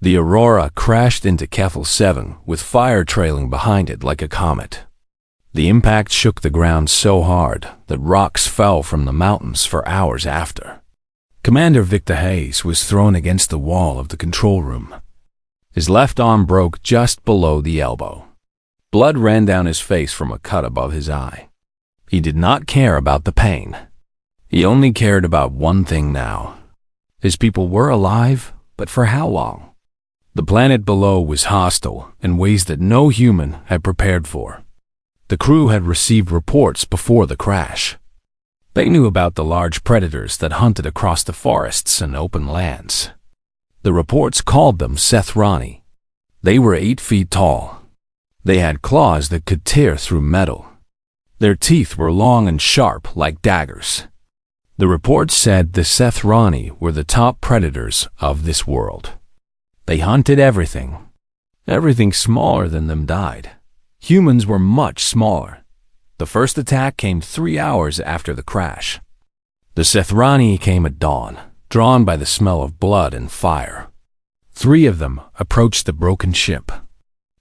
The Aurora crashed into Kethel 7 with fire trailing behind it like a comet. The impact shook the ground so hard that rocks fell from the mountains for hours after. Commander Victor Hayes was thrown against the wall of the control room. His left arm broke just below the elbow. Blood ran down his face from a cut above his eye. He did not care about the pain. He only cared about one thing now. His people were alive, but for how long? The planet below was hostile in ways that no human had prepared for. The crew had received reports before the crash. They knew about the large predators that hunted across the forests and open lands. The reports called them Sethrani. They were 8 feet tall. They had claws that could tear through metal. Their teeth were long and sharp like daggers. The reports said the Sethrani were the top predators of this world. They hunted everything. Everything smaller than them died. Humans were much smaller. The first attack came 3 hours after the crash. The Sethrani came at dawn, drawn by the smell of blood and fire. 3 of them approached the broken ship.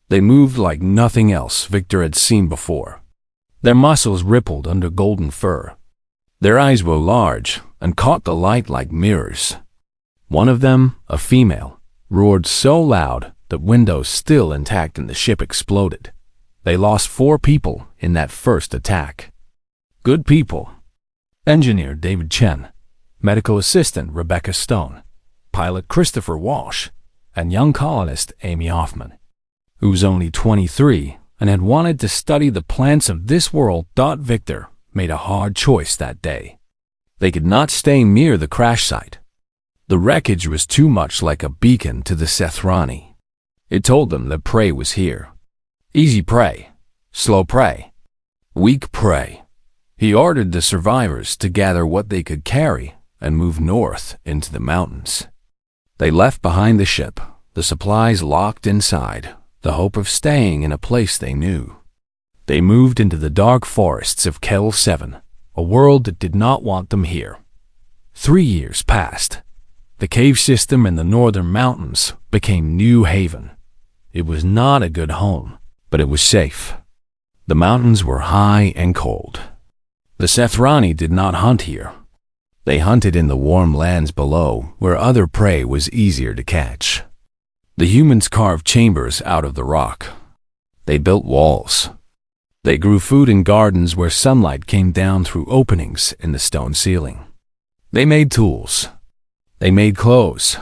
They moved like nothing else Victor had seen before. Their muscles rippled under golden fur. Their eyes were large and caught the light like mirrors. One of them, a female, roared so loud that windows still intact in the ship exploded. They lost 4 people in that first attack. Good people. Engineer David Chen, medical assistant Rebecca Stone, pilot Christopher Walsh, and young colonist Amy Hoffman, who was only 23 and had wanted to study the plants of this world. Victor made a hard choice that day. They could not stay near the crash site. The wreckage was too much like a beacon to the Sethrani. It told them that prey was here. Easy prey, slow prey, weak prey. He ordered the survivors to gather what they could carry and move north into the mountains. They left behind the ship, the supplies locked inside, the hope of staying in a place they knew. They moved into the dark forests of Kethel 7, a world that did not want them here. 3 years passed. The cave system in the northern mountains became New Haven. It was not a good home, but it was safe. The mountains were high and cold. The Sethrani did not hunt here. They hunted in the warm lands below, where other prey was easier to catch. The humans carved chambers out of the rock. They built walls. They grew food in gardens where sunlight came down through openings in the stone ceiling. They made tools. They made clothes.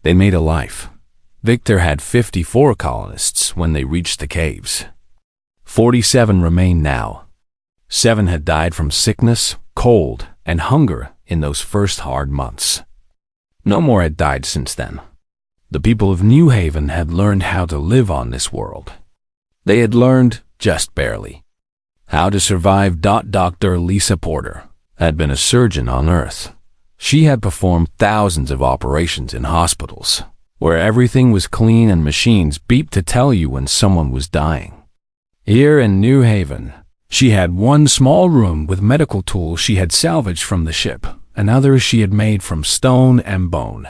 They made a life. Victor had 54 colonists when they reached the caves. 47 remained now. 7 had died from sickness, cold, and hunger in those first hard months. No more had died since then. The people of New Haven had learned how to live on this world. They had learned, just barely, how to survive. Dr. Lisa Porter had been a surgeon on Earth. She had performed thousands of operations in hospitals, where everything was clean and machines beeped to tell you when someone was dying. Here in New Haven, she had one small room with medical tools she had salvaged from the ship, and others she had made from stone and bone.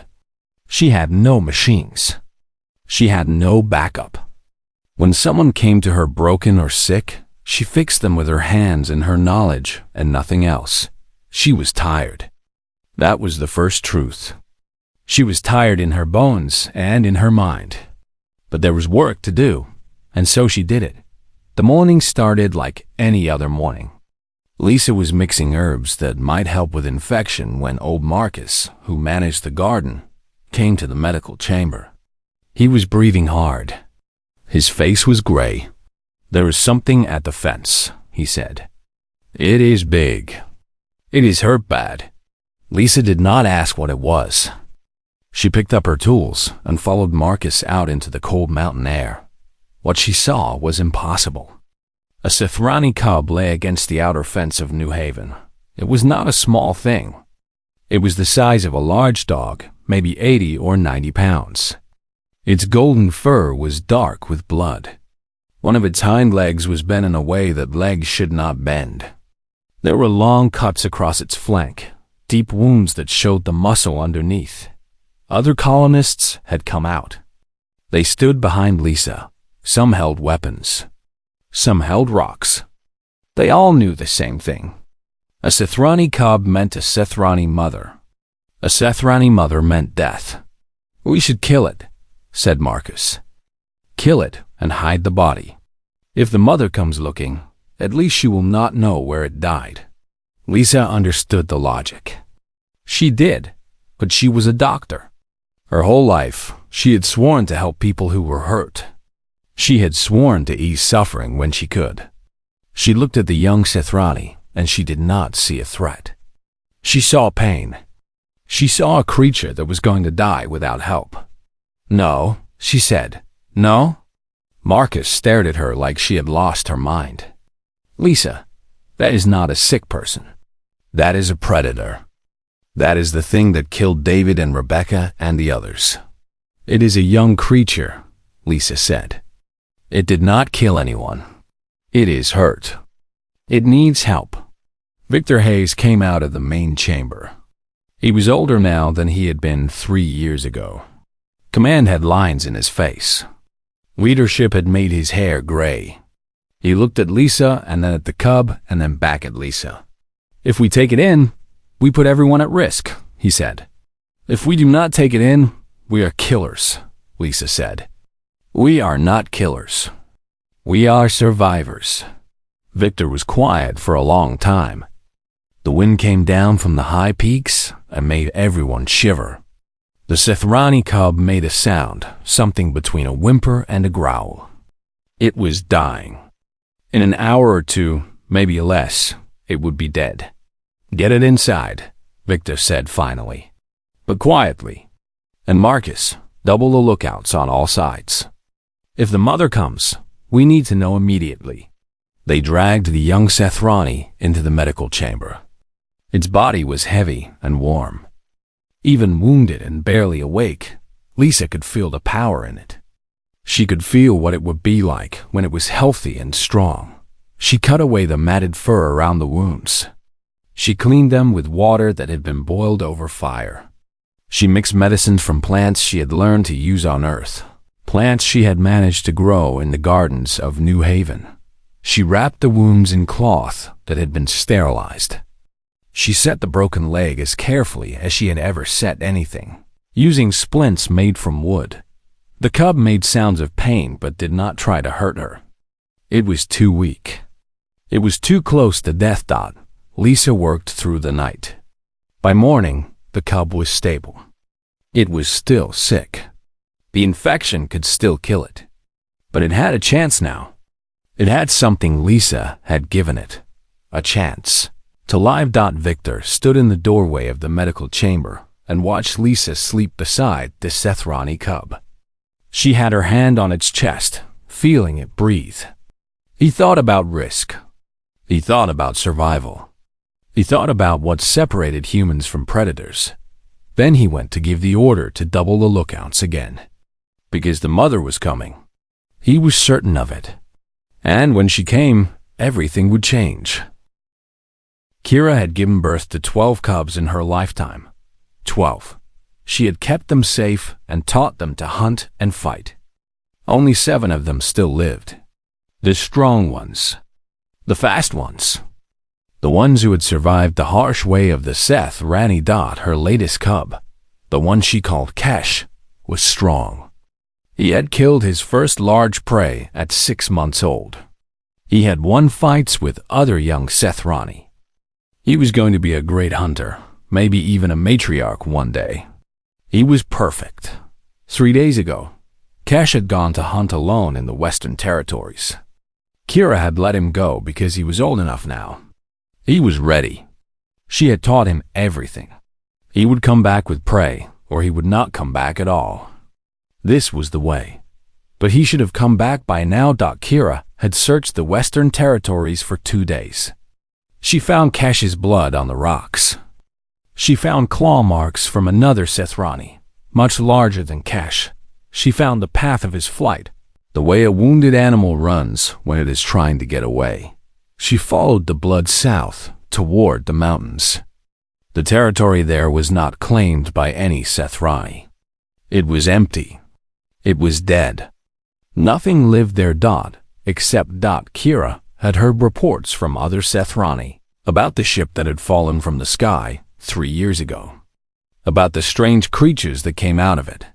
She had no machines. She had no backup. When someone came to her broken or sick, she fixed them with her hands and her knowledge and nothing else. She was tired. That was the first truth. She was tired in her bones and in her mind. But there was work to do, and so she did it. The morning started like any other morning. Lisa was mixing herbs that might help with infection when old Marcus, who managed the garden, came to the medical chamber. He was breathing hard. His face was gray. "There is something at the fence," he said. "It is big. It is hurt bad." Lisa did not ask what it was. She picked up her tools and followed Marcus out into the cold mountain air. What she saw was impossible. A Sethrani cub lay against the outer fence of New Haven. It was not a small thing. It was the size of a large dog, maybe 80 or 90 pounds. Its golden fur was dark with blood. One of its hind legs was bent in a way that legs should not bend. There were long cuts across its flank, deep wounds that showed the muscle underneath. Other colonists had come out. They stood behind Lisa. Some held weapons. Some held rocks. They all knew the same thing. A Sethrani cub meant a Sethrani mother. A Sethrani mother meant death. "We should kill it," said Marcus. "Kill it and hide the body. If the mother comes looking, at least she will not know where it died." Lisa understood the logic. She did, but she was a doctor. Her whole life, she had sworn to help people who were hurt. She had sworn to ease suffering when she could. She looked at the young Sethrani, and she did not see a threat. She saw pain. She saw a creature that was going to die without help. "No," she said. "No?" Marcus stared at her like she had lost her mind. "Lisa, that is not a sick person. That is a predator. That is the thing that killed David and Rebecca and the others." "It is a young creature," Lisa said. "It did not kill anyone. It is hurt. It needs help." Victor Hayes came out of the main chamber. He was older now than he had been 3 years ago. Command had lines in his face. Leadership had made his hair gray. He looked at Lisa and then at the cub and then back at Lisa. "If we take it in, we put everyone at risk," he said. "If we do not take it in, we are killers," Lisa said. "We are not killers. We are survivors." Victor was quiet for a long time. The wind came down from the high peaks and made everyone shiver. The Sethrani cub made a sound, something between a whimper and a growl. It was dying. In an hour or two, maybe less, it would be dead. "Get it inside," Victor said finally, but quietly. "And Marcus, double the lookouts on all sides. If the mother comes, we need to know immediately." They dragged the young Sethrani into the medical chamber. Its body was heavy and warm. Even wounded and barely awake, Lisa could feel the power in it. She could feel what it would be like when it was healthy and strong. She cut away the matted fur around the wounds. She cleaned them with water that had been boiled over fire. She mixed medicines from plants she had learned to use on Earth, plants she had managed to grow in the gardens of New Haven. She wrapped the wounds in cloth that had been sterilized. She set the broken leg as carefully as she had ever set anything, using splints made from wood. The cub made sounds of pain but did not try to hurt her. It was too weak. It was too close to death. Lisa worked through the night. By morning, the cub was stable. It was still sick. The infection could still kill it. But it had a chance now. It had something Lisa had given it. A chance. To live. Victor stood in the doorway of the medical chamber and watched Lisa sleep beside the Sethrani cub. She had her hand on its chest, feeling it breathe. He thought about risk. He thought about survival. He thought about what separated humans from predators. Then he went to give the order to double the lookouts again. Because the mother was coming. He was certain of it. And when she came, everything would change. Kira had given birth to 12 cubs in her lifetime. 12. She had kept them safe and taught them to hunt and fight. Only 7 of them still lived. The strong ones. The fast ones. The ones who had survived the harsh way of the Sethrani. Her latest cub, the one she called Kesh, was strong. He had killed his first large prey at 6 months old. He had won fights with other young Sethrani. He was going to be a great hunter, maybe even a matriarch one day. He was perfect. 3 days ago, Kesh had gone to hunt alone in the Western Territories. Kira had let him go because he was old enough now. He was ready. She had taught him everything. He would come back with prey, or he would not come back at all. This was the way. But he should have come back by now. Kira had searched the Western Territories for 2 days. She found Kesh's blood on the rocks. She found claw marks from another Sethrani, much larger than Kesh. She found the path of his flight, the way a wounded animal runs when it is trying to get away. She followed the blood south toward the mountains. The territory there was not claimed by any Sethrani. It was empty. It was dead. Nothing lived there. Except Kira had heard reports from other Sethrani about the ship that had fallen from the sky 3 years ago, about the strange creatures that came out of it,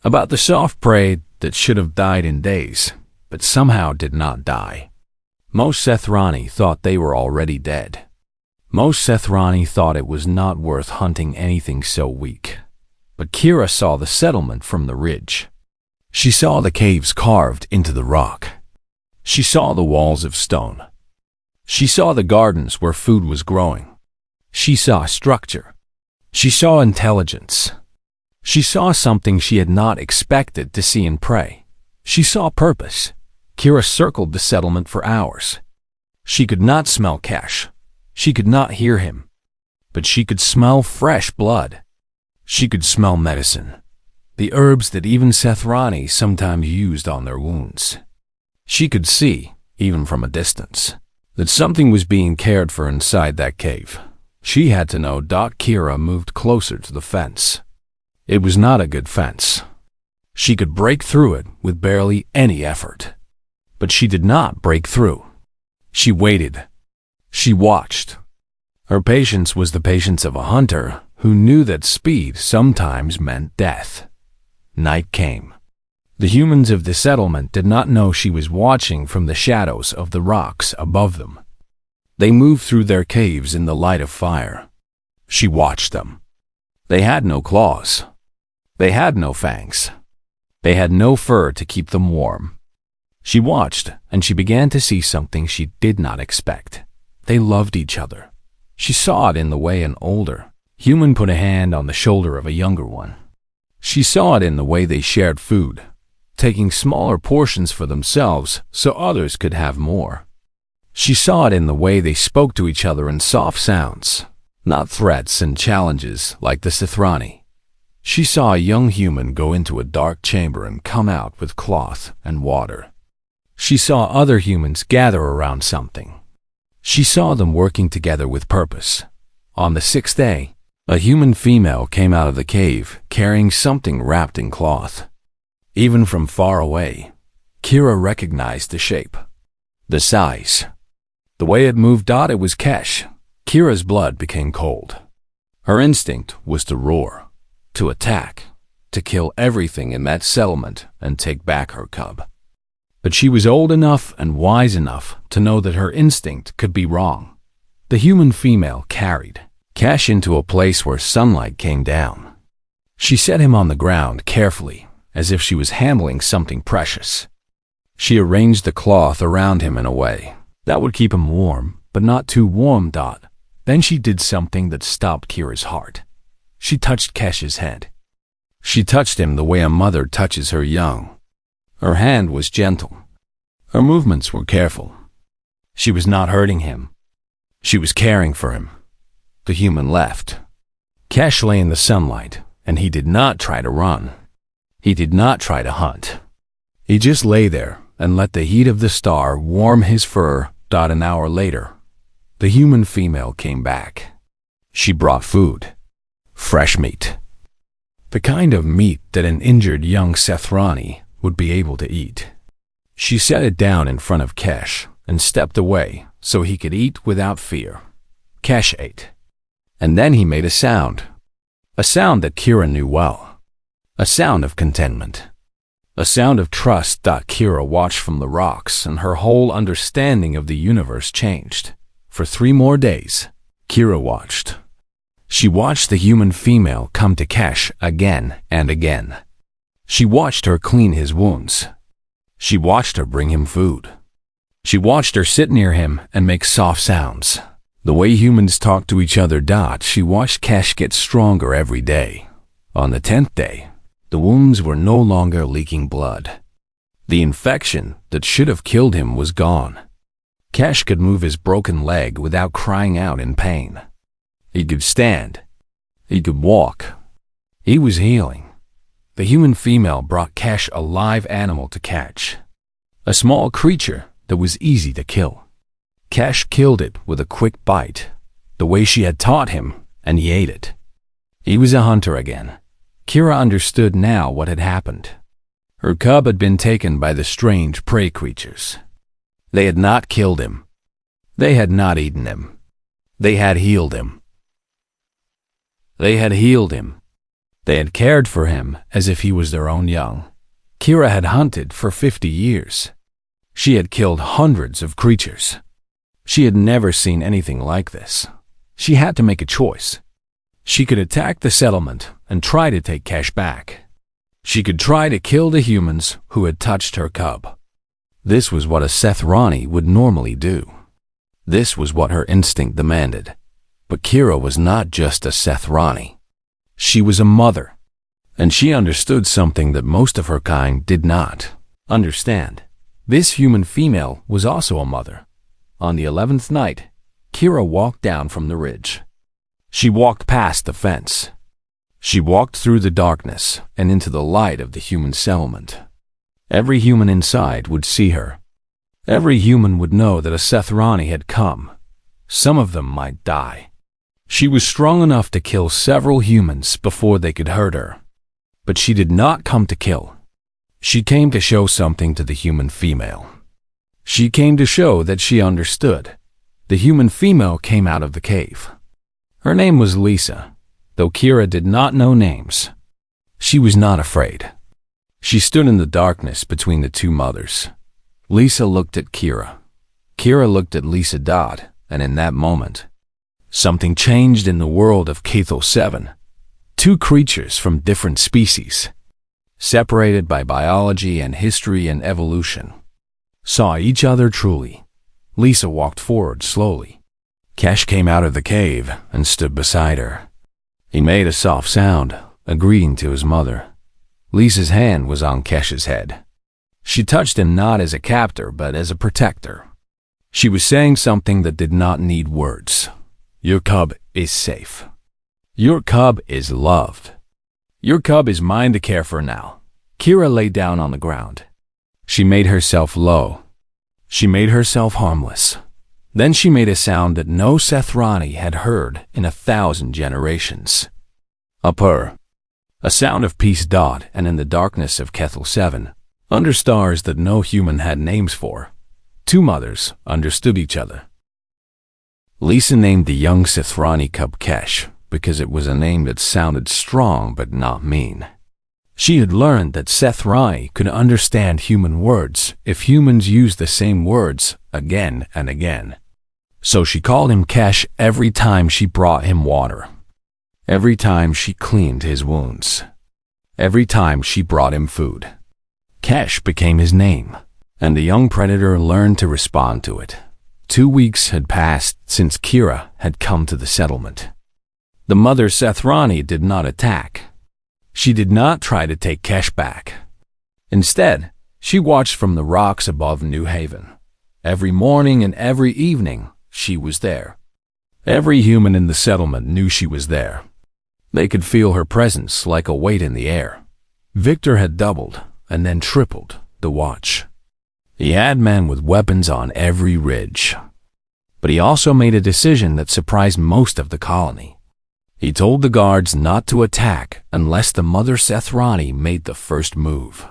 about the soft prey that should have died in days, but somehow did not die. Most Sethrani thought they were already dead. Most Sethrani thought it was not worth hunting anything so weak. But Kira saw the settlement from the ridge. She saw the caves carved into the rock. She saw the walls of stone. She saw the gardens where food was growing. She saw structure. She saw intelligence. She saw something she had not expected to see in prey. She saw purpose. Kira circled the settlement for hours. She could not smell Kesh. She could not hear him. But she could smell fresh blood. She could smell medicine. The herbs that even Sethrani sometimes used on their wounds. She could see, even from a distance, that something was being cared for inside that cave. She had to know. Kira moved closer to the fence. It was not a good fence. She could break through it with barely any effort. But she did not break through. She waited. She watched. Her patience was the patience of a hunter who knew that speed sometimes meant death. Night came. The humans of the settlement did not know she was watching from the shadows of the rocks above them. They moved through their caves in the light of fire. She watched them. They had no claws. They had no fangs. They had no fur to keep them warm. She watched, and she began to see something she did not expect. They loved each other. She saw it in the way an older human put a hand on the shoulder of a younger one. She saw it in the way they shared food, taking smaller portions for themselves so others could have more. She saw it in the way they spoke to each other in soft sounds, not threats and challenges like the Sethrani. She saw a young human go into a dark chamber and come out with cloth and water. She saw other humans gather around something. She saw them working together with purpose. On the 6th day, a human female came out of the cave carrying something wrapped in cloth. Even from far away, Kira recognized the shape, the size, the way it moved. It was Kesh. Kira's blood became cold. Her instinct was to roar, to attack, to kill everything in that settlement and take back her cub. But she was old enough and wise enough to know that her instinct could be wrong. The human female carried Kesh into a place where sunlight came down. She set him on the ground carefully, as if she was handling something precious. She arranged the cloth around him in a way that would keep him warm, but not too warm. Then she did something that stopped Kira's heart. She touched Kesh's head. She touched him the way a mother touches her young. Her hand was gentle. Her movements were careful. She was not hurting him. She was caring for him. The human left. Kesh lay in the sunlight, and he did not try to run. He did not try to hunt. He just lay there and let the heat of the star warm his fur. An hour later, the human female came back. She brought food. Fresh meat. The kind of meat that an injured young Sethrani would be able to eat. She set it down in front of Kesh and stepped away so he could eat without fear. Kesh ate. And then he made a sound that Kira knew well. A sound of contentment. A sound of trust. Kira watched from the rocks, and her whole understanding of the universe changed. For 3 more days, Kira watched. She watched the human female come to Kesh again and again. She watched her clean his wounds. She watched her bring him food. She watched her sit near him and make soft sounds. The way humans talk to each other. She watched Kesh get stronger every day. On the 10th day, the wounds were no longer leaking blood. The infection that should have killed him was gone. Kesh could move his broken leg without crying out in pain. He could stand. He could walk. He was healing. The human female brought Kesh a live animal to catch. A small creature that was easy to kill. Kesh killed it with a quick bite, the way she had taught him, and he ate it. He was a hunter again. Kira understood now what had happened. Her cub had been taken by the strange prey creatures. They had not killed him. They had not eaten him. They had healed him. They had healed him. They had cared for him as if he was their own young. Kira had hunted for 50 years. She had killed hundreds of creatures. She had never seen anything like this. She had to make a choice. She could attack the settlement and try to take Kesh back. She could try to kill the humans who had touched her cub. This was what a Sethrani would normally do. This was what her instinct demanded. But Kira was not just a Sethrani. She was a mother, and she understood something that most of her kind did not understand. This human female was also a mother. On the 11th night, Kira walked down from the ridge. She walked past the fence. She walked through the darkness and into the light of the human settlement. Every human inside would see her. Every human would know that a Sethrani had come. Some of them might die. She was strong enough to kill several humans before they could hurt her. But she did not come to kill. She came to show something to the human female. She came to show that she understood. The human female came out of the cave. Her name was Lisa, though Kira did not know names. She was not afraid. She stood in the darkness between the two mothers. Lisa looked at Kira. Kira looked at Lisa Dodd, and in that moment, something changed in the world of Cathel 7. Two creatures from different species, separated by biology and history and evolution, saw each other truly. Lisa walked forward slowly. Kesh came out of the cave and stood beside her. He made a soft sound, agreeing to his mother. Lisa's hand was on Kesh's head. She touched him not as a captor, but as a protector. She was saying something that did not need words. Your cub is safe. Your cub is loved. Your cub is mine to care for now. Kira lay down on the ground. She made herself low. She made herself harmless. Then she made a sound that no Sethrani had heard in 1,000 generations. A purr. A sound of peace dawed, and in the darkness of Cathel 7, under stars that no human had names for, two mothers understood each other. Lisa named the young Sethrani cub Kesh because it was a name that sounded strong but not mean. She had learned that Sethrani could understand human words if humans used the same words again and again. So she called him Kesh every time she brought him water, every time she cleaned his wounds, every time she brought him food. Kesh became his name, and the young predator learned to respond to it. 2 weeks had passed since Kira had come to the settlement. The mother Sethrani did not attack. She did not try to take Kesh back. Instead, she watched from the rocks above New Haven. Every morning and every evening, she was there. Every human in the settlement knew she was there. They could feel her presence like a weight in the air. Victor had doubled and then tripled the watch. He had men with weapons on every ridge. But he also made a decision that surprised most of the colony. He told the guards not to attack unless the mother Sethrani made the first move.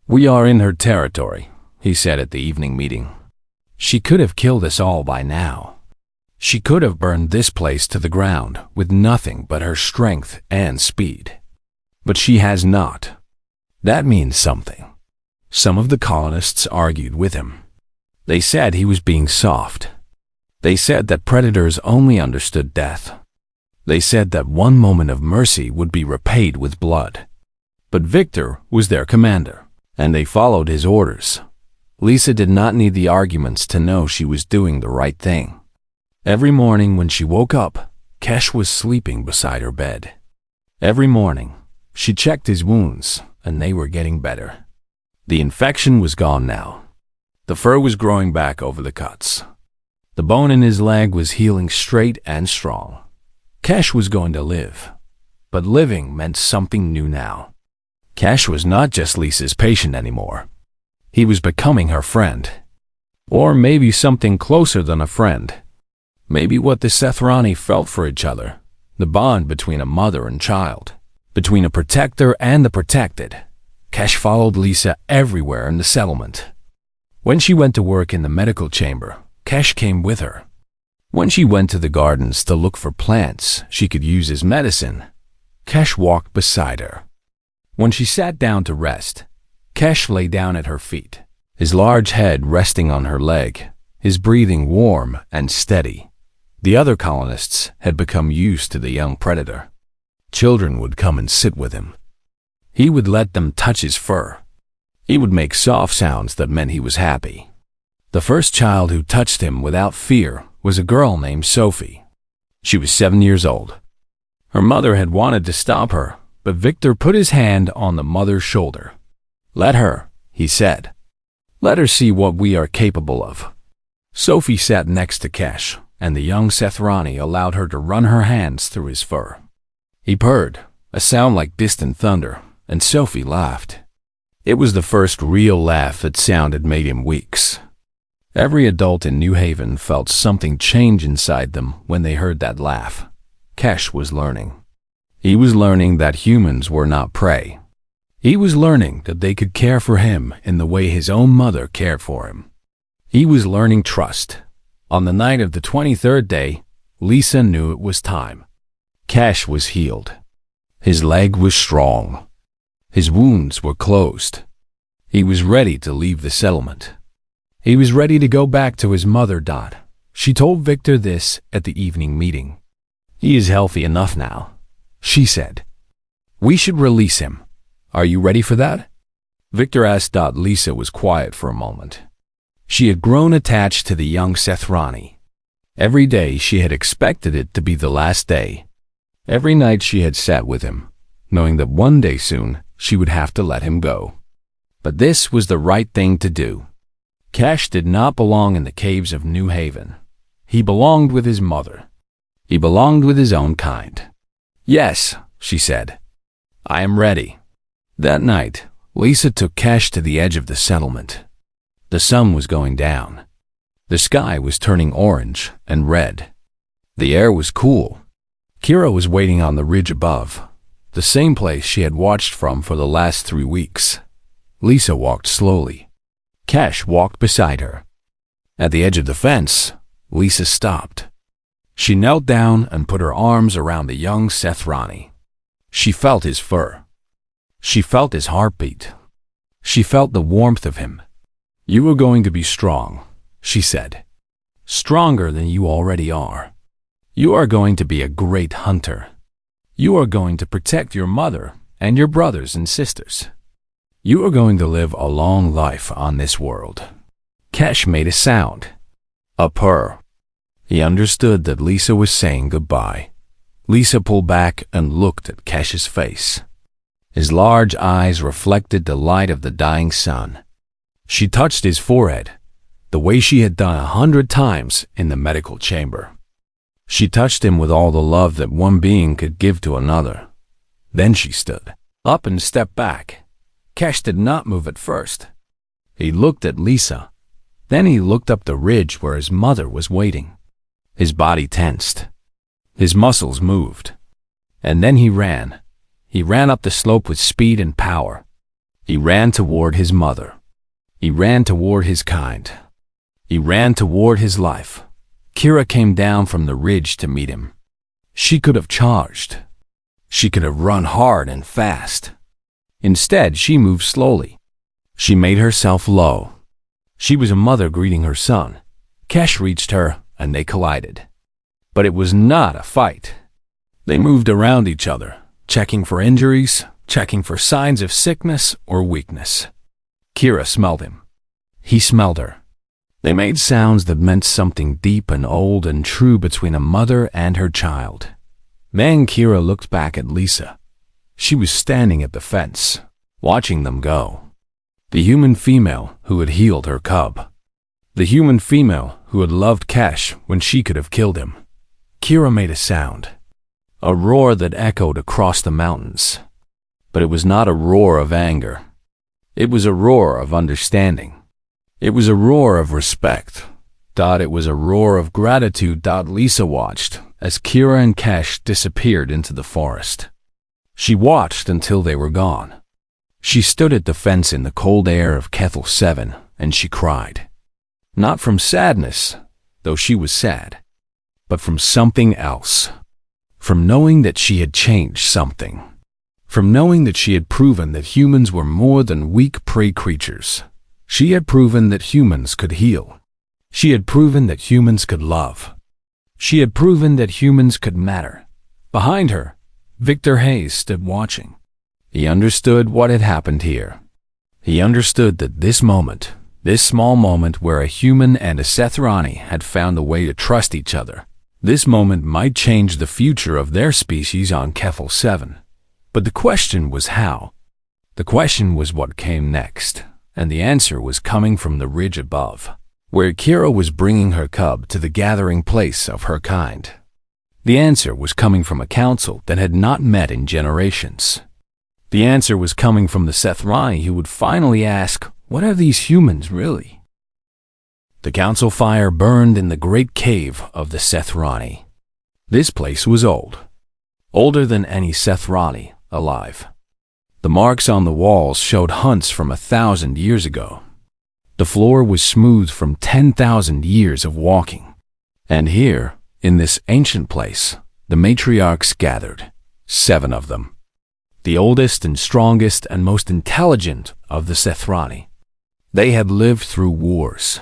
We are in her territory, he said at the evening meeting. She could have killed us all by now. She could have burned this place to the ground with nothing but her strength and speed. But she has not. That means something. Some of the colonists argued with him. They said he was being soft. They said that predators only understood death. They said that one moment of mercy would be repaid with blood. But Victor was their commander, and they followed his orders. Lisa did not need the arguments to know she was doing the right thing. Every morning when she woke up, Kesh was sleeping beside her bed. Every morning, she checked his wounds, and they were getting better. The infection was gone now. The fur was growing back over the cuts. The bone in his leg was healing straight and strong. Kesh was going to live, but living meant something new now. Kesh was not just Lisa's patient anymore. He was becoming her friend. Or maybe something closer than a friend. Maybe what the Sethrani felt for each other, the bond between a mother and child, between a protector and the protected. Cash followed Lisa everywhere in the settlement. When she went to work in the medical chamber, Cash came with her. When she went to the gardens to look for plants she could use as medicine, Cash walked beside her. When she sat down to rest, Cash lay down at her feet, his large head resting on her leg, his breathing warm and steady. The other colonists had become used to the young predator. Children would come and sit with him. He would let them touch his fur. He would make soft sounds that meant he was happy. The first child who touched him without fear was a girl named Sophie. She was 7 years old. Her mother had wanted to stop her, but Victor put his hand on the mother's shoulder. "Let her," he said. "Let her see what we are capable of." Sophie sat next to Cash, and the young Sethrani allowed her to run her hands through his fur. He purred, a sound like distant thunder, and Sophie laughed. It was the first real laugh that sound had made him weeks. Every adult in New Haven felt something change inside them when they heard that laugh. Cash was learning. He was learning that humans were not prey. He was learning that they could care for him in the way his own mother cared for him. He was learning trust. On the night of the 23rd day, Lisa knew it was time. Cash was healed. His leg was strong. His wounds were closed. He was ready to leave the settlement. He was ready to go back to his mother. She told Victor this at the evening meeting. "He is healthy enough now," she said. "We should release him. Are you ready for that?" Victor asked. Lisa was quiet for a moment. She had grown attached to the young Sethrani. Every day she had expected it to be the last day. Every night she had sat with him, knowing that one day soon she would have to let him go. But this was the right thing to do. Cash did not belong in the caves of New Haven. He belonged with his mother. He belonged with his own kind. "Yes," she said. "I am ready." That night, Lisa took Cash to the edge of the settlement. The sun was going down. The sky was turning orange and red. The air was cool. Kira was waiting on the ridge above, the same place she had watched from for the last 3 weeks. Lisa walked slowly. Cash walked beside her. At the edge of the fence, Lisa stopped. She knelt down and put her arms around the young Sethrani. She felt his fur. She felt his heartbeat. She felt the warmth of him. "You are going to be strong," she said. "Stronger than you already are. You are going to be a great hunter. You are going to protect your mother and your brothers and sisters. You are going to live a long life on this world." Cash made a sound. A purr. He understood that Lisa was saying goodbye. Lisa pulled back and looked at Cash's face. His large eyes reflected the light of the dying sun. She touched his forehead, the way she had done 100 times in the medical chamber. She touched him with all the love that one being could give to another. Then she stood up and stepped back. Cash did not move at first. He looked at Lisa. Then he looked up the ridge where his mother was waiting. His body tensed. His muscles moved. And then he ran. He ran up the slope with speed and power. He ran toward his mother. He ran toward his kind. He ran toward his life. Kira came down from the ridge to meet him. She could have charged. She could have run hard and fast. Instead, she moved slowly. She made herself low. She was a mother greeting her son. Cash reached her, and they collided. But it was not a fight. They moved around each other, checking for injuries, checking for signs of sickness or weakness. Kira smelled him. He smelled her. They made sounds that meant something deep and old and true between a mother and her child. Then Kira looked back at Lisa. She was standing at the fence, watching them go. The human female who had healed her cub. The human female who had loved Cash when she could have killed him. Kira made a sound. A roar that echoed across the mountains. But it was not a roar of anger. It was a roar of understanding. It was a roar of respect. It was a roar of gratitude. Lisa watched as Kira and Cash disappeared into the forest. She watched until they were gone. She stood at the fence in the cold air of Kethel 7, and she cried. Not from sadness, though she was sad, but from something else. From knowing that she had changed something. From knowing that she had proven that humans were more than weak prey creatures. She had proven that humans could heal. She had proven that humans could love. She had proven that humans could matter. Behind her, Victor Hayes stood watching. He understood what had happened here. He understood that this moment, this small moment where a human and a Sethrani had found a way to trust each other, this moment might change the future of their species on Kethel 7. But the question was how. The question was what came next, and the answer was coming from the ridge above, where Kira was bringing her cub to the gathering place of her kind. The answer was coming from a council that had not met in generations. The answer was coming from the Sethrani who would finally ask, what are these humans really? The council fire burned in the great cave of the Sethrani. This place was old. Older than any Sethrani alive. The marks on the walls showed hunts from 1,000 years ago. The floor was smooth from 10,000 years of walking. And here, in this ancient place, the matriarchs gathered, 7 of them. The oldest and strongest and most intelligent of the Sethrani. They had lived through wars.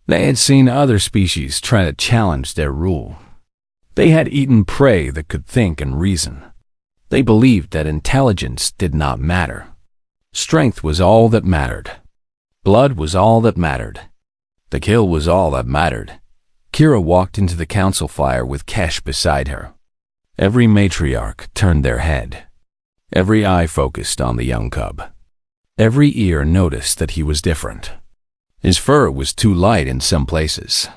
They had seen other species try to challenge their rule. They had eaten prey that could think and reason. They believed that intelligence did not matter. Strength was all that mattered. Blood was all that mattered. The kill was all that mattered. Kira walked into the council fire with Kesh beside her. Every matriarch turned their head. Every eye focused on the young cub. Every ear noticed that he was different. His fur was too light in some places.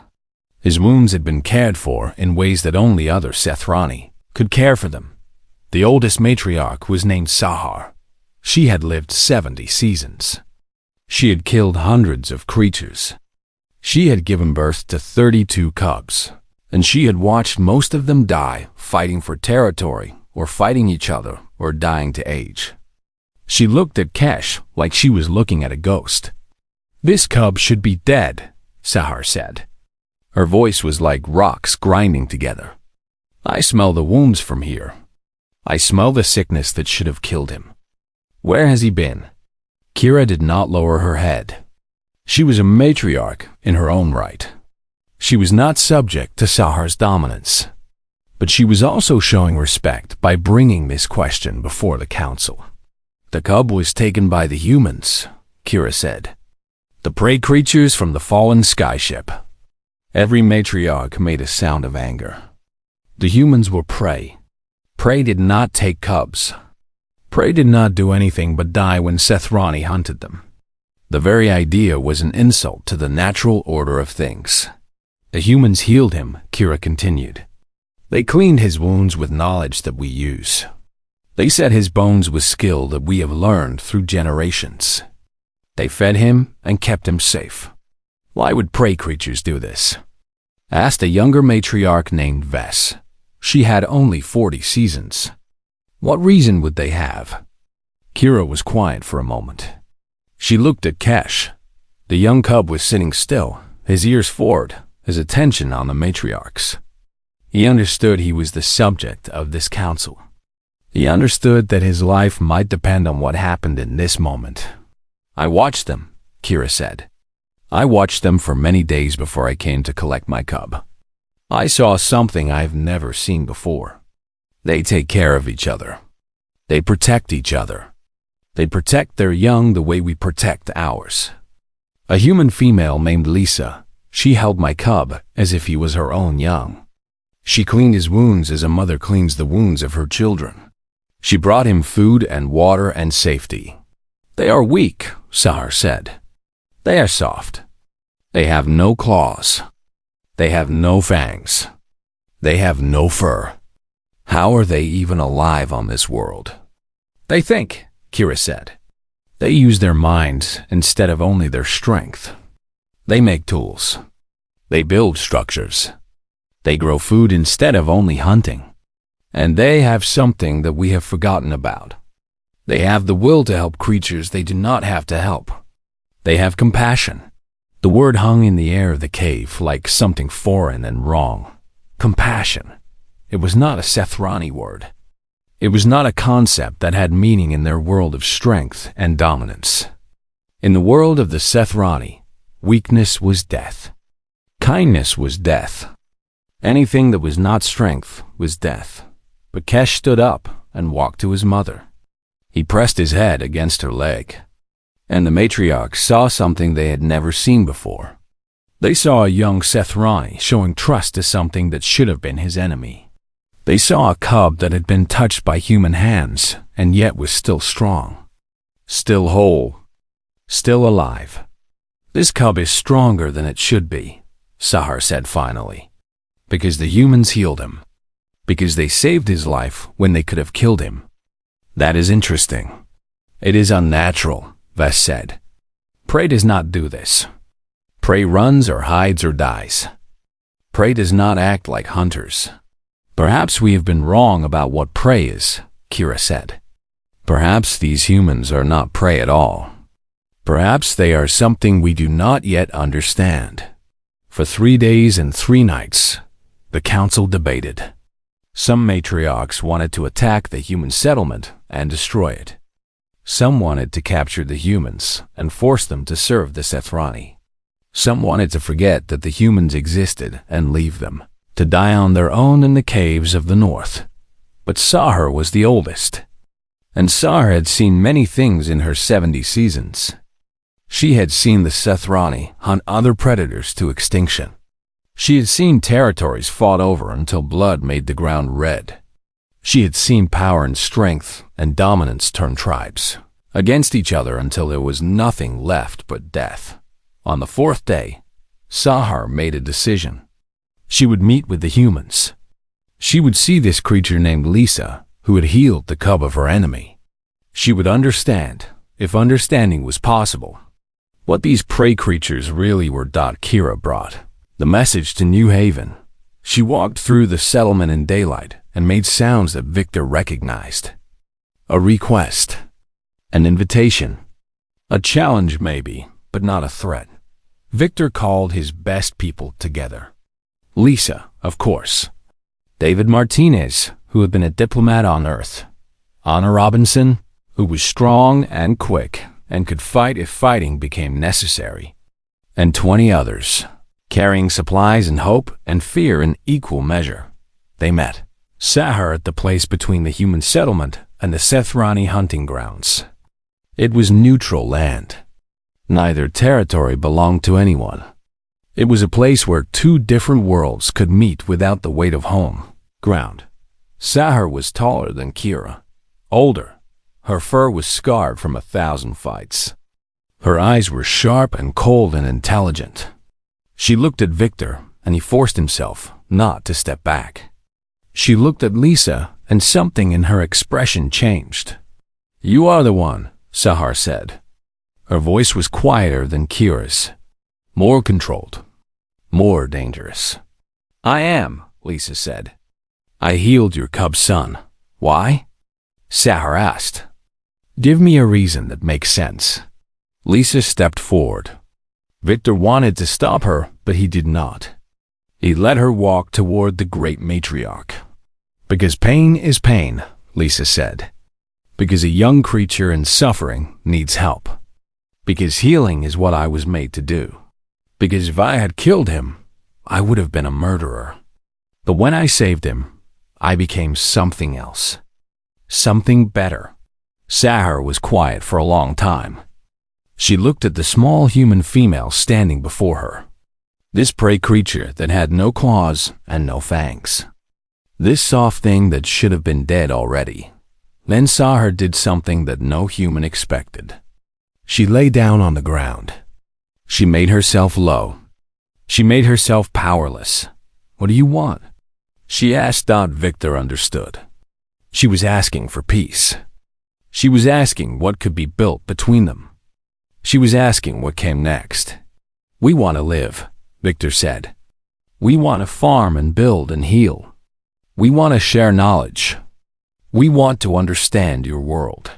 His wounds had been cared for in ways that only other Sethrani could care for them. The oldest matriarch was named Sahar. She had lived 70 seasons. She had killed hundreds of creatures. She had given birth to 32 cubs, and she had watched most of them die fighting for territory or fighting each other or dying to age. She looked at Kesh like she was looking at a ghost. This cub should be dead, Sahar said. Her voice was like rocks grinding together. I smell the wounds from here. I smell the sickness that should have killed him. Where has he been? Kira did not lower her head. She was a matriarch in her own right. She was not subject to Sahar's dominance. But she was also showing respect by bringing this question before the council. The cub was taken by the humans, Kira said. The prey creatures from the fallen skyship. Every matriarch made a sound of anger. The humans were prey. Prey did not take cubs. Prey did not do anything but die when Sethrani hunted them. The very idea was an insult to the natural order of things. The humans healed him, Kira continued. They cleaned his wounds with knowledge that we use. They set his bones with skill that we have learned through generations. They fed him and kept him safe. Why would prey creatures do this? Asked a younger matriarch named Vess. She had only 40 seasons. What reason would they have? Kira was quiet for a moment. She looked at Kesh. The young cub was sitting still, his ears forward, his attention on the matriarchs. He understood he was the subject of this council. He understood that his life might depend on what happened in this moment. I watched them, Kira said. I watched them for many days before I came to collect my cub. I saw something I've never seen before. They take care of each other. They protect each other. They protect their young the way we protect ours. A human female named Lisa, she held my cub as if he was her own young. She cleaned his wounds as a mother cleans the wounds of her children. She brought him food and water and safety. They are weak, Sahar said. They are soft. They have no claws. They have no fangs. They have no fur. How are they even alive on this world? They think, Kira said. They use their minds instead of only their strength. They make tools. They build structures. They grow food instead of only hunting. And they have something that we have forgotten about. They have the will to help creatures they do not have to help. They have compassion. The word hung in the air of the cave like something foreign and wrong. Compassion. It was not a Sethrani word. It was not a concept that had meaning in their world of strength and dominance. In the world of the Sethrani, weakness was death. Kindness was death. Anything that was not strength was death. But Kesh stood up and walked to his mother. He pressed his head against her leg. And the matriarch saw something they had never seen before. They saw a young Sethrani showing trust to something that should have been his enemy. They saw a cub that had been touched by human hands and yet was still strong. Still whole. Still alive. This cub is stronger than it should be, Sahar said finally. Because the humans healed him. Because they saved his life when they could have killed him. That is interesting. It is unnatural, Ves said. Prey does not do this. Prey runs or hides or dies. Prey does not act like hunters. Perhaps we have been wrong about what prey is, Kira said. Perhaps these humans are not prey at all. Perhaps they are something we do not yet understand. For 3 days and 3 nights, the council debated. Some matriarchs wanted to attack the human settlement and destroy it. Some wanted to capture the humans and force them to serve the Sethrani. Some wanted to forget that the humans existed and leave them, to die on their own in the caves of the north. But Sahar was the oldest. And Sahar had seen many things in her 70 seasons. She had seen the Sethrani hunt other predators to extinction. She had seen territories fought over until blood made the ground red. She had seen power and strength and dominance turn tribes against each other until there was nothing left but death. On the 4th day, Sahar made a decision. She would meet with the humans. She would see this creature named Lisa, who had healed the cub of her enemy. She would understand, if understanding was possible, what these prey creatures really were. Kira brought the message to New Haven. She walked through the settlement in daylight and made sounds that Victor recognized. A request. An invitation. A challenge maybe, but not a threat. Victor called his best people together. Lisa, of course. David Martinez, who had been a diplomat on Earth. Anna Robinson, who was strong and quick and could fight if fighting became necessary. And 20 others, carrying supplies and hope and fear in equal measure. They met. Sahar at the place between the human settlement and the Sethrani hunting grounds. It was neutral land. Neither territory belonged to anyone. It was a place where 2 different worlds could meet without the weight of home ground. Sahar was taller than Kira, older. Her fur was scarred from 1,000 fights. Her eyes were sharp and cold and intelligent. She looked at Victor, and he forced himself not to step back. She looked at Lisa, and something in her expression changed. "You are the one," Sahar said. Her voice was quieter than Kira's, more controlled, more dangerous. "I am," Lisa said. "I healed your cub's son. Why?" Sahar asked. "Give me a reason that makes sense." Lisa stepped forward. Victor wanted to stop her, but he did not. He let her walk toward the great matriarch. "Because pain is pain," Lisa said. "Because a young creature in suffering needs help. Because healing is what I was made to do. Because if I had killed him, I would have been a murderer. But when I saved him, I became something else. Something better." Sahar was quiet for a long time. She looked at the small human female standing before her. This prey creature that had no claws and no fangs. This soft thing that should have been dead already. Then Sahar did something that no human expected. She lay down on the ground. She made herself low. She made herself powerless. "What do you want?" she asked. Victor understood. She was asking for peace. She was asking what could be built between them. She was asking what came next. "We want to live," Victor said. "We want to farm and build and heal. We want to share knowledge. We want to understand your world."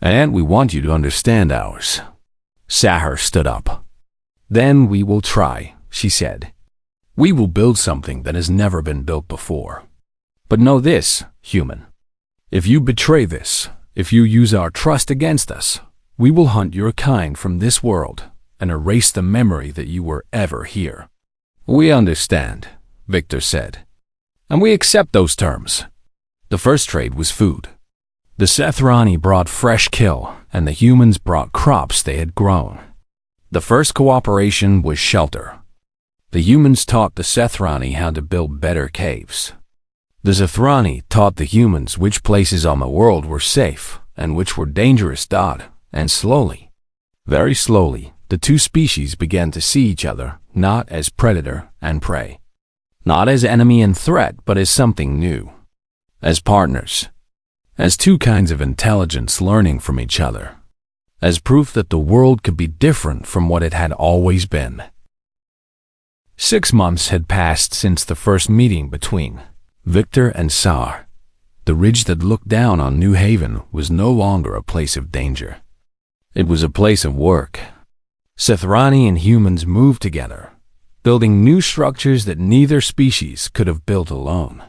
And we want you to understand ours. Sahar stood up. Then we will try, she said. We will build something that has never been built before. But know this, human. If you betray this, if you use our trust against us, we will hunt your kind from this world and erase the memory that you were ever here. We understand, Victor said. And we accept those terms. The first trade was food. The Sethrani brought fresh kill, and the humans brought crops they had grown. The first cooperation was shelter. The humans taught the Sethrani how to build better caves. The Sethrani taught the humans which places on the world were safe and which were dangerous. And slowly, very slowly, the two species began to see each other not as predator and prey, not as enemy and threat, but as something new, as partners, as two kinds of intelligence learning from each other, as proof that the world could be different from what it had always been. 6 months had passed since the first meeting between Victor and Sar. The ridge that looked down on New Haven was no longer a place of danger. It was a place of work. Sethrani and humans moved together, building new structures that neither species could have built alone.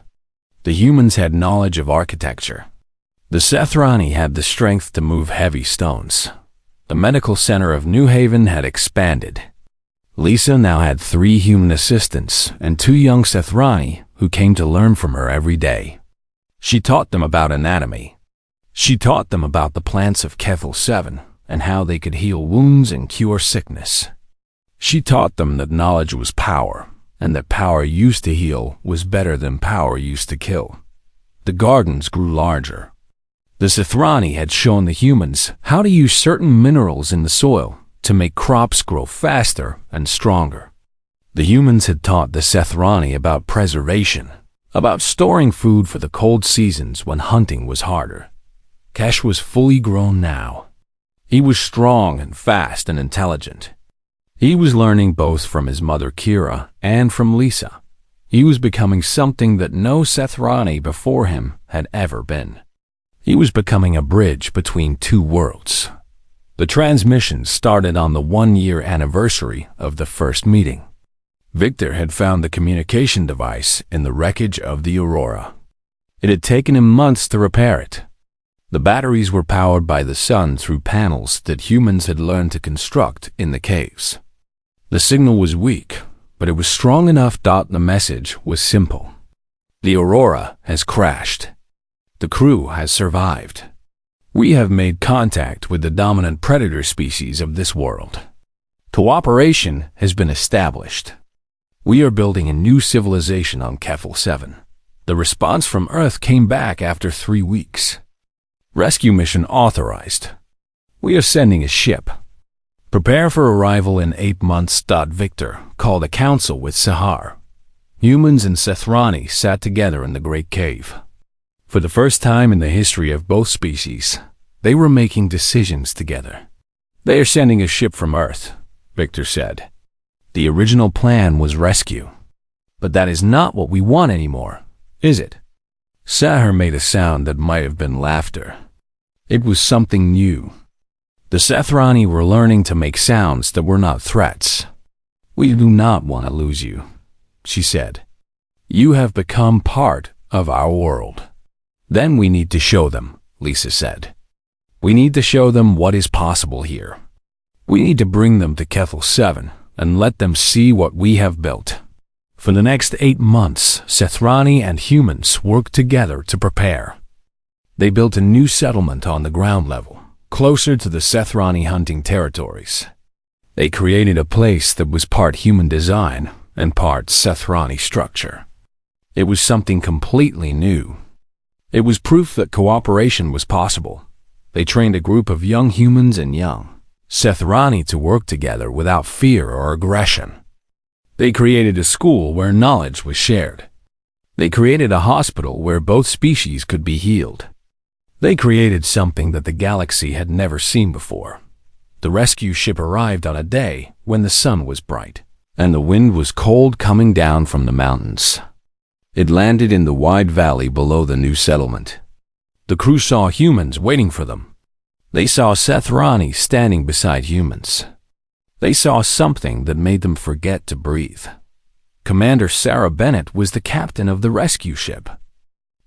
The humans had knowledge of architecture. The Sethrani had the strength to move heavy stones. The medical center of New Haven had expanded. Lisa now had 3 human assistants and 2 young Sethrani who came to learn from her every day. She taught them about anatomy. She taught them about the plants of Kethel 7 and how they could heal wounds and cure sickness. She taught them that knowledge was power, and that power used to heal was better than power used to kill. The gardens grew larger. The Sethrani had shown the humans how to use certain minerals in the soil to make crops grow faster and stronger. The humans had taught the Sethrani about preservation, about storing food for the cold seasons when hunting was harder. Kesh was fully grown now. He was strong and fast and intelligent. He was learning both from his mother Kira and from Lisa. He was becoming something that no Sethrani before him had ever been. He was becoming a bridge between 2 worlds. The transmission started on the 1-year anniversary of the first meeting. Victor had found the communication device in the wreckage of the Aurora. It had taken him months to repair it. The batteries were powered by the sun through panels that humans had learned to construct in the caves. The signal was weak, but it was strong enough. The message was simple. The Aurora has crashed. The crew has survived. We have made contact with the dominant predator species of this world. Cooperation has been established. We are building a new civilization on Kethel 7. The response from Earth came back after 3 weeks. Rescue mission authorized. We are sending a ship. Prepare for arrival in 8 months. Victor called a council with Sahar. Humans and Sethrani sat together in the Great Cave. For the first time in the history of both species, they were making decisions together. They are sending a ship from Earth, Victor said. The original plan was rescue. But that is not what we want anymore, is it? Sahar made a sound that might have been laughter. It was something new. The Sethrani were learning to make sounds that were not threats. We do not want to lose you, she said. You have become part of our world. Then we need to show them, Lisa said. We need to show them what is possible here. We need to bring them to Kethel 7 and let them see what we have built. For the next 8 months, Sethrani and humans worked together to prepare. They built a new settlement on the ground level, closer to the Sethrani hunting territories. They created a place that was part human design and part Sethrani structure. It was something completely new. It was proof that cooperation was possible. They trained a group of young humans and young Sethrani to work together without fear or aggression. They created a school where knowledge was shared. They created a hospital where both species could be healed. They created something that the galaxy had never seen before. The rescue ship arrived on a day when the sun was bright, and the wind was cold coming down from the mountains. It landed in the wide valley below the new settlement. The crew saw humans waiting for them. They saw Sethrani standing beside humans. They saw something that made them forget to breathe. Commander Sarah Bennett was the captain of the rescue ship.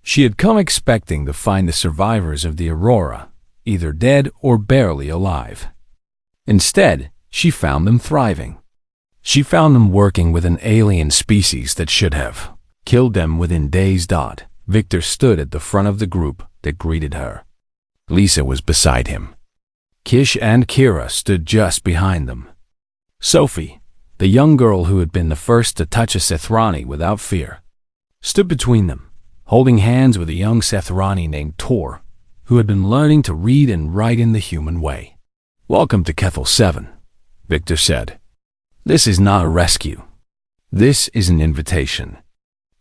She had come expecting to find the survivors of the Aurora, either dead or barely alive. Instead, she found them thriving. She found them working with an alien species that should have killed them within days. Victor stood at the front of the group that greeted her. Lisa was beside him. Kish and Kira stood just behind them. Sophie, the young girl who had been the first to touch a Sethrani without fear, stood between them, holding hands with a young Sethrani named Tor, who had been learning to read and write in the human way. "Welcome to Kethel 7, Victor said. "This is not a rescue. This is an invitation.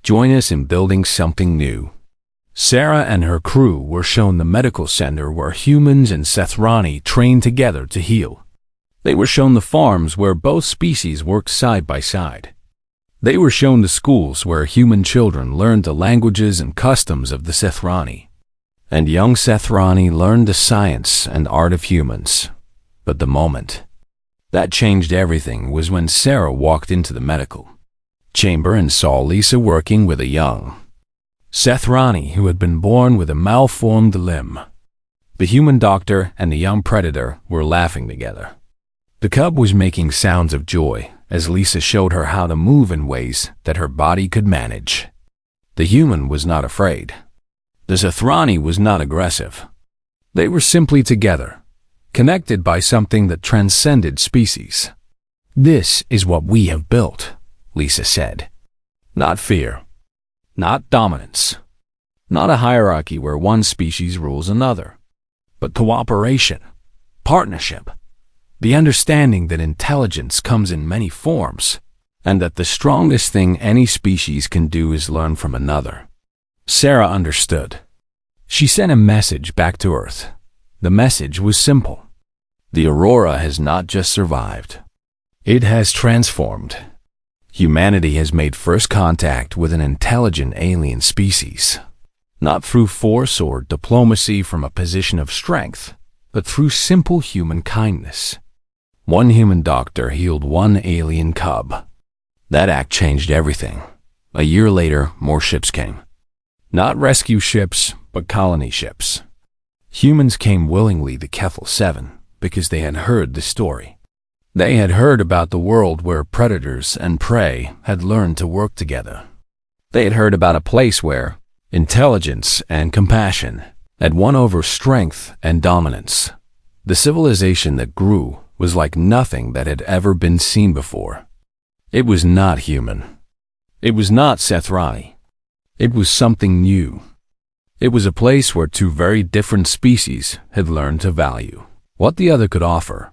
Join us in building something new." Sarah and her crew were shown the medical center where humans and Sethrani trained together to heal. They were shown the farms where both species worked side by side. They were shown the schools where human children learned the languages and customs of the Sethrani, and young Sethrani learned the science and art of humans. But the moment that changed everything was when Sarah walked into the medical chamber and saw Lisa working with a young Sethrani who had been born with a malformed limb. The human doctor and the young predator were laughing together. The cub was making sounds of joy as Lisa showed her how to move in ways that her body could manage. The human was not afraid. The Sethrani was not aggressive. They were simply together, connected by something that transcended species. "This is what we have built," Lisa said. "Not fear. Not dominance. Not a hierarchy where one species rules another. But cooperation, partnership, the understanding that intelligence comes in many forms, and that the strongest thing any species can do is learn from another." Sarah understood. She sent a message back to Earth. The message was simple. The Aurora has not just survived. It has transformed. Humanity has made first contact with an intelligent alien species, not through force or diplomacy from a position of strength, but through simple human kindness. One human doctor healed one alien cub. That act changed everything. A year later, more ships came. Not rescue ships, but colony ships. Humans came willingly to Kethel 7 because they had heard the story. They had heard about the world where predators and prey had learned to work together. They had heard about a place where intelligence and compassion had won over strength and dominance. The civilization that grew was like nothing that had ever been seen before. It was not human. It was not Sethrani. It was something new. It was a place where two very different species had learned to value what the other could offer.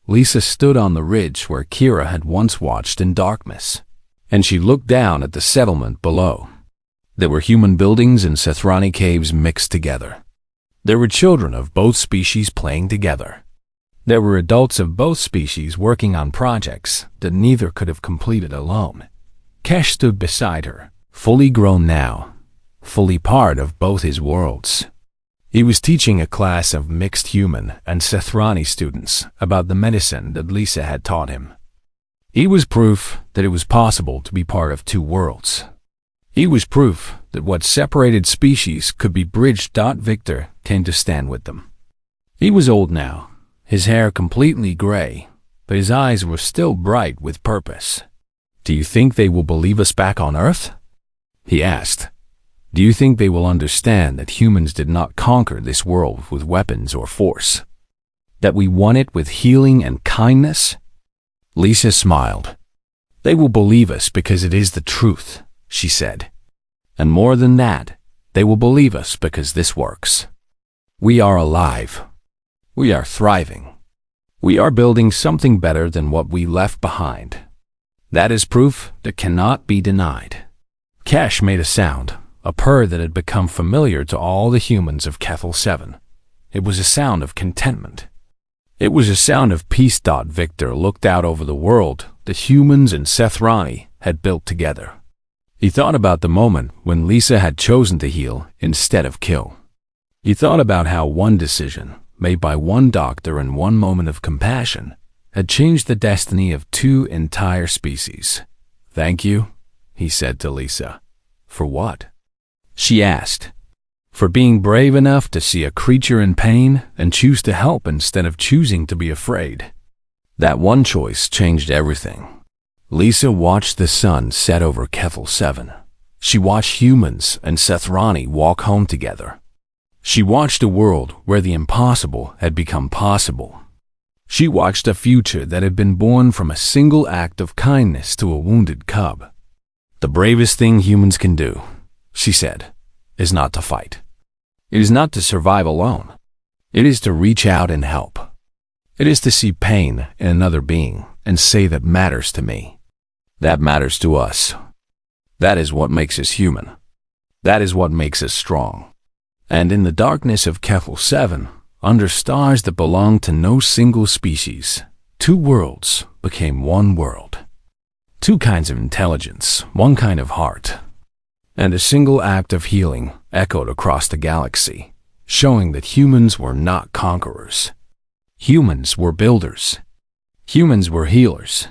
Lisa stood on the ridge where Kira had once watched in darkness, and she looked down at the settlement below. There were human buildings and Sethrani caves mixed together. There were children of both species playing together. There were adults of both species working on projects that neither could have completed alone. Kesh stood beside her, fully grown now, fully part of both his worlds. He was teaching a class of mixed human and Sethrani students about the medicine that Lisa had taught him. He was proof that it was possible to be part of two worlds. He was proof that what separated species could be bridged. Victor came to stand with them. He was old now, his hair completely gray, but his eyes were still bright with purpose. "Do you think they will believe us back on Earth?" he asked. "Do you think they will understand that humans did not conquer this world with weapons or force? That we won it with healing and kindness?" Lisa smiled. "They will believe us because it is the truth," she said. "And more than that, they will believe us because this works. We are alive. We are thriving. We are building something better than what we left behind. That is proof that cannot be denied." Kesh made a sound, a purr that had become familiar to all the humans of Kethel 7. It was a sound of contentment. It was a sound of peace. Victor looked out over the world that humans and Sethrani had built together. He thought about the moment when Lisa had chosen to heal instead of kill. He thought about how one decision, made by one doctor in one moment of compassion, had changed the destiny of 2 entire species. "Thank you," he said to Lisa. "For what?" she asked. "For being brave enough to see a creature in pain and choose to help instead of choosing to be afraid." That one choice changed everything. Lisa watched the sun set over Kefil 7. She watched humans and Sethrani walk home together. She watched a world where the impossible had become possible. She watched a future that had been born from a single act of kindness to a wounded cub. "The bravest thing humans can do," she said, "is not to fight. It is not to survive alone. It is to reach out and help. It is to see pain in another being and say that matters to me. That matters to us. That is what makes us human. That is what makes us strong." And in the darkness of Kefil 7, under stars that belonged to no single species, 2 worlds became one world. 2 kinds of intelligence, 1 kind of heart. And a single act of healing echoed across the galaxy, showing that humans were not conquerors. Humans were builders. Humans were healers.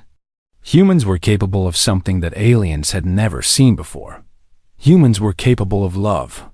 Humans were capable of something that aliens had never seen before. Humans were capable of love,